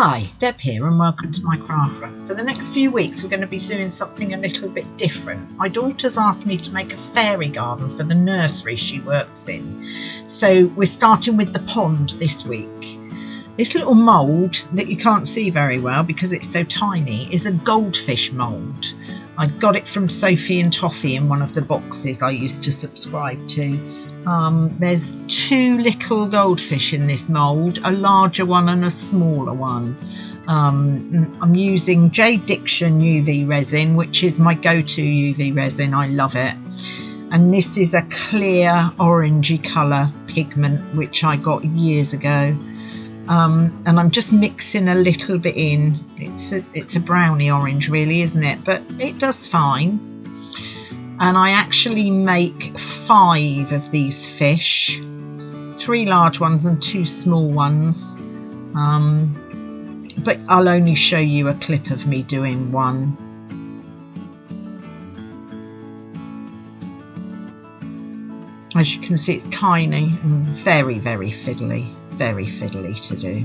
Hi, Deb here and welcome to my craft room. For the next few weeks we're going to be doing something a little bit different. My daughter's asked me to make a fairy garden for the nursery she works in. So we're starting with the pond this week. This little mould that you can't see very well because it's so tiny is a goldfish mould. I got it from Sophie and Toffee in one of the boxes I used to subscribe to. There's two little goldfish in this mould, a larger one and a smaller one. I'm using JDiction UV Resin, which is my go-to UV resin. I love it. And this is a clear orangey colour pigment which I got years ago. And I'm just mixing a little bit in. It's a browny orange really, isn't it? But it does fine. And I actually make 5 of these fish, 3 large ones and 2 small ones. But I'll only show you a clip of me doing one. As you can see, it's tiny and very, very fiddly to do.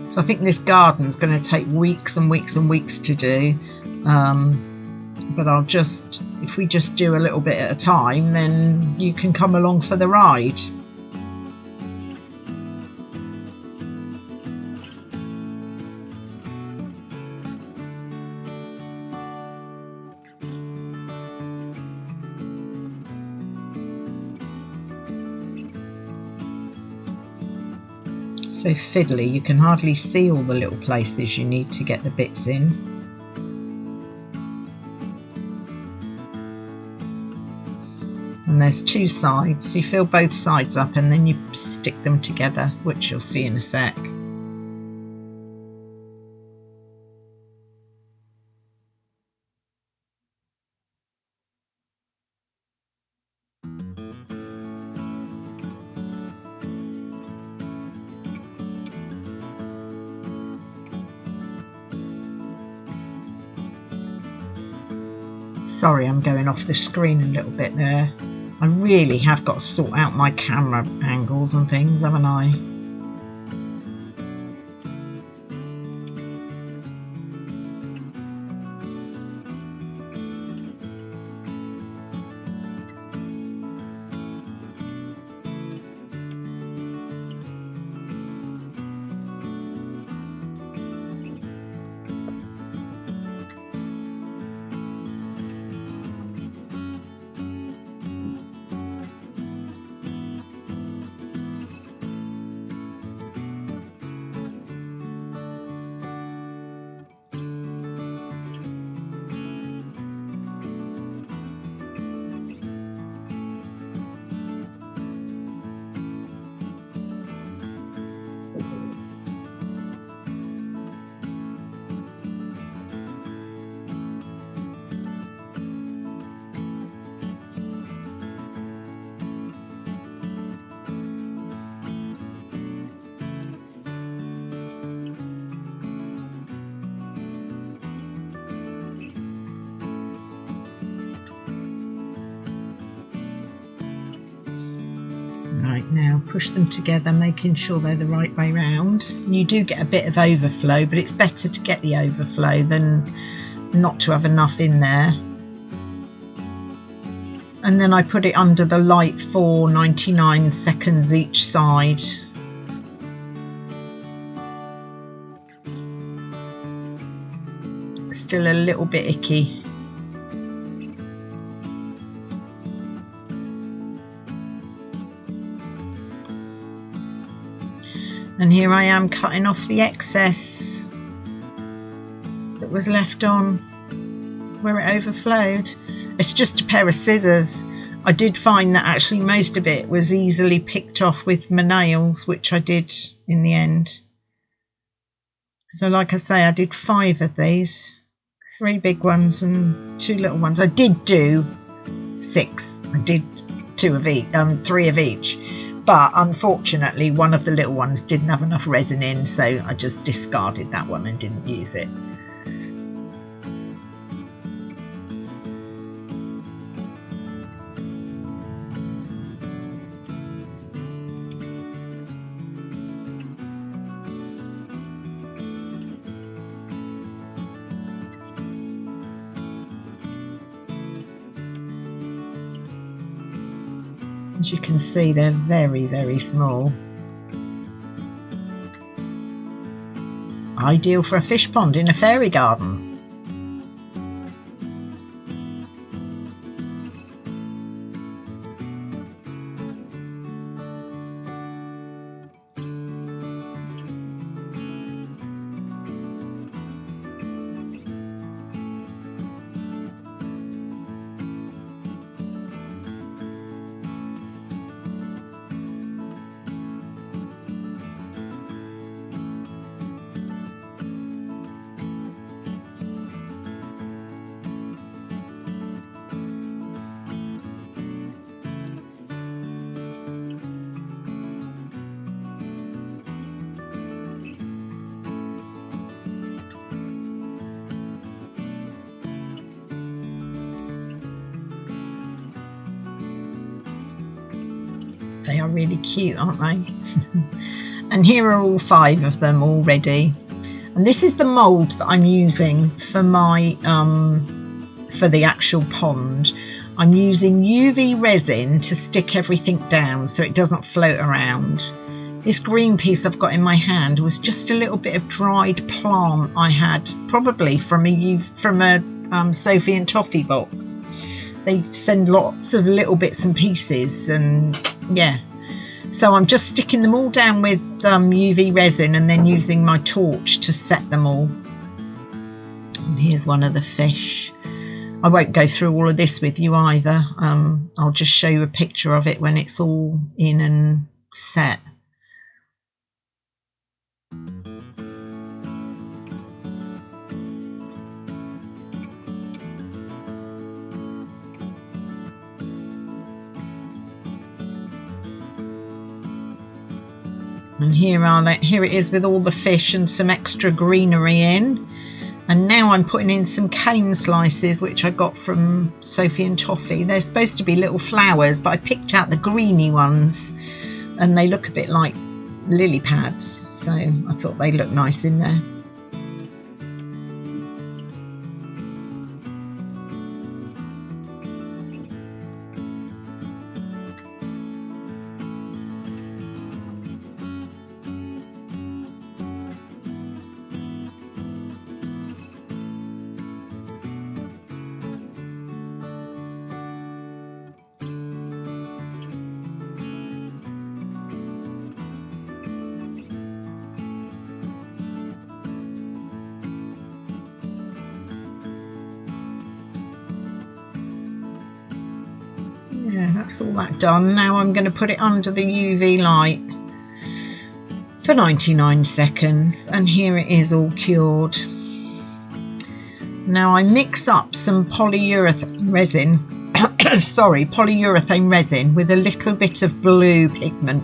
So I think this garden's going to take weeks and weeks and weeks to do, but if we just do a little bit at a time, then you can come along for the ride. So fiddly, you can hardly see all the little places you need to get the bits in. And there's 2 sides, so you fill both sides up and then you stick them together, which you'll see in a sec. Sorry, I'm going off the screen a little bit there. I really have got to sort out my camera angles and things, haven't I? Right, now push them together, making sure they're the right way round. You do get a bit of overflow, but it's better to get the overflow than not to have enough in there. And then I put it under the light for 99 seconds each side. Still a little bit icky. And here I am cutting off the excess that was left on where it overflowed. It's just a pair of scissors. I did find that actually most of it was easily picked off with my nails, which I did in the end. So like I say, I did 5 of these, 3 big ones and 2 little ones. I did do 6. I did 3 of each. but unfortunately one of the little ones didn't have enough resin in, so I just discarded that one and didn't use it. As you can see, they're very, very small. Ideal for a fish pond in a fairy garden. They are really cute, aren't they? And here are all 5 of them already. And this is the mould that I'm using for my for the actual pond. I'm using UV resin to stick everything down so it doesn't float around. This green piece I've got in my hand was just a little bit of dried plant I had, probably from a Sophie and Toffee box. They send lots of little bits and pieces, and yeah. So I'm just sticking them all down with UV resin and then using my torch to set them all. And here's one of the fish. I won't go through all of this with you either. I'll just show you a picture of it when it's all in and set. And here it is with all the fish and some extra greenery in. And now I'm putting in some cane slices, which I got from Sophie and Toffee. They're supposed to be little flowers, but I picked out the greeny ones and they look a bit like lily pads. So I thought they look nice in there. Yeah, that's all that done. Now I'm going to put it under the UV light for 99 seconds, and here it is all cured. Now I mix up some polyurethane resin polyurethane resin with a little bit of blue pigment.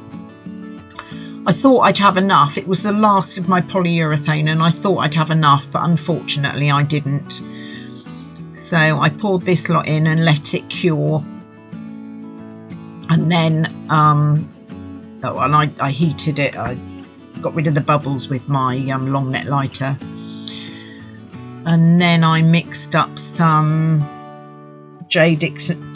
I thought I'd have enough. It was the last of my polyurethane and I thought I'd have enough, but unfortunately I didn't. So I poured this lot in and let it cure. And then I heated it. I got rid of the bubbles with my long neck lighter, and then I mixed up some JDiction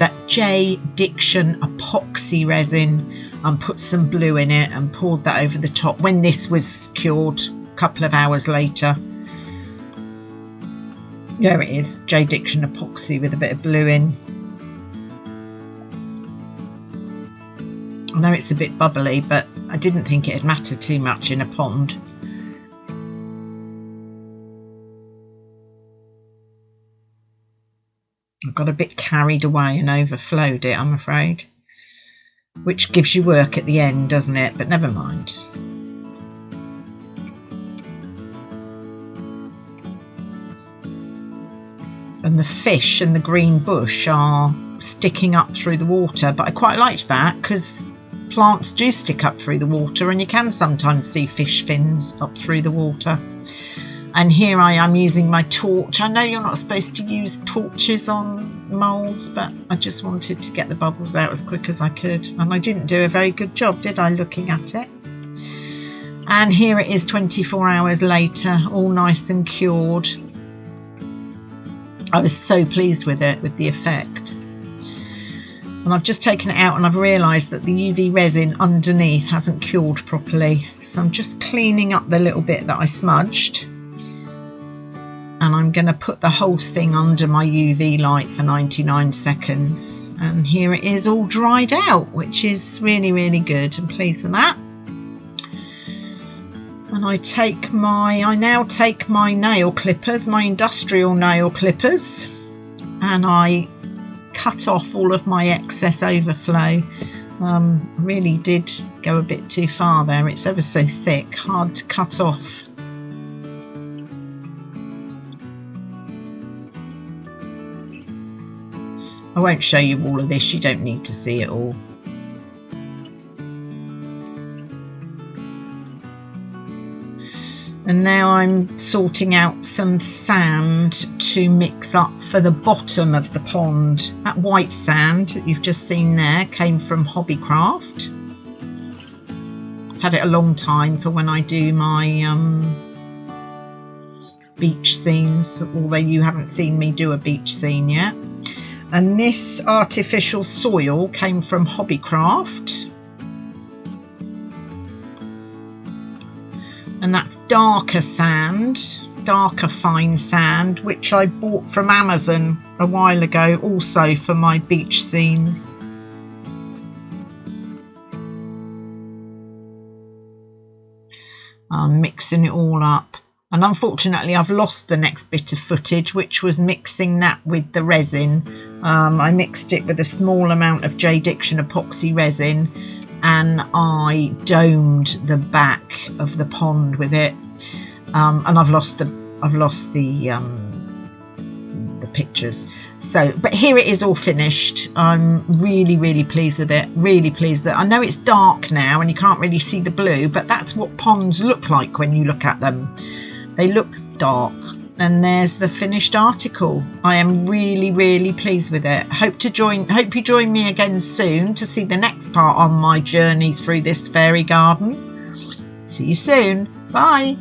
Epoxy resin and put some blue in it and poured that over the top when this was cured a couple of hours later. There it is, JDiction Epoxy with a bit of blue in. I know it's a bit bubbly, but I didn't think it'd matter too much in a pond. I got a bit carried away and overflowed it, I'm afraid. Which gives you work at the end, doesn't it? But never mind. And the fish and the green bush are sticking up through the water, but I quite liked that because plants do stick up through the water, and you can sometimes see fish fins up through the water. And here I am using my torch. I know you're not supposed to use torches on moulds, but I just wanted to get the bubbles out as quick as I could. And I didn't do a very good job, did I, looking at it? And here it is 24 hours later, all nice and cured. I was so pleased with it, with the effect. And I've just taken it out and I've realised that the UV resin underneath hasn't cured properly. So I'm just cleaning up the little bit that I smudged. And I'm going to put the whole thing under my UV light for 99 seconds. And here it is all dried out, which is really, really good. I'm pleased with that. And I now take my nail clippers, my industrial nail clippers, and I cut off all of my excess overflow. Really did go a bit too far there. It's ever so thick, hard to cut off. I won't show you all of this, you don't need to see it all. And now I'm sorting out some sand to mix up for the bottom of the pond. That white sand that you've just seen there came from Hobbycraft. I've had it a long time for when I do my beach scenes, although you haven't seen me do a beach scene yet. And this artificial soil came from Hobbycraft. And that's darker sand, darker fine sand, which I bought from Amazon a while ago, also for my beach scenes. I'm mixing it all up. And unfortunately, I've lost the next bit of footage, which was mixing that with the resin. I mixed it with a small amount of JDiction epoxy resin, and I domed the back of the pond with it. And I've lost the pictures. So, but here it is all finished. I'm really, really pleased with it. Really pleased that I know it's dark now and you can't really see the blue, but that's what ponds look like when you look at them. They look dark, and there's the finished article. I am really, really pleased with it. Hope you join me again soon to see the next part on my journey through this fairy garden. See you soon. Bye.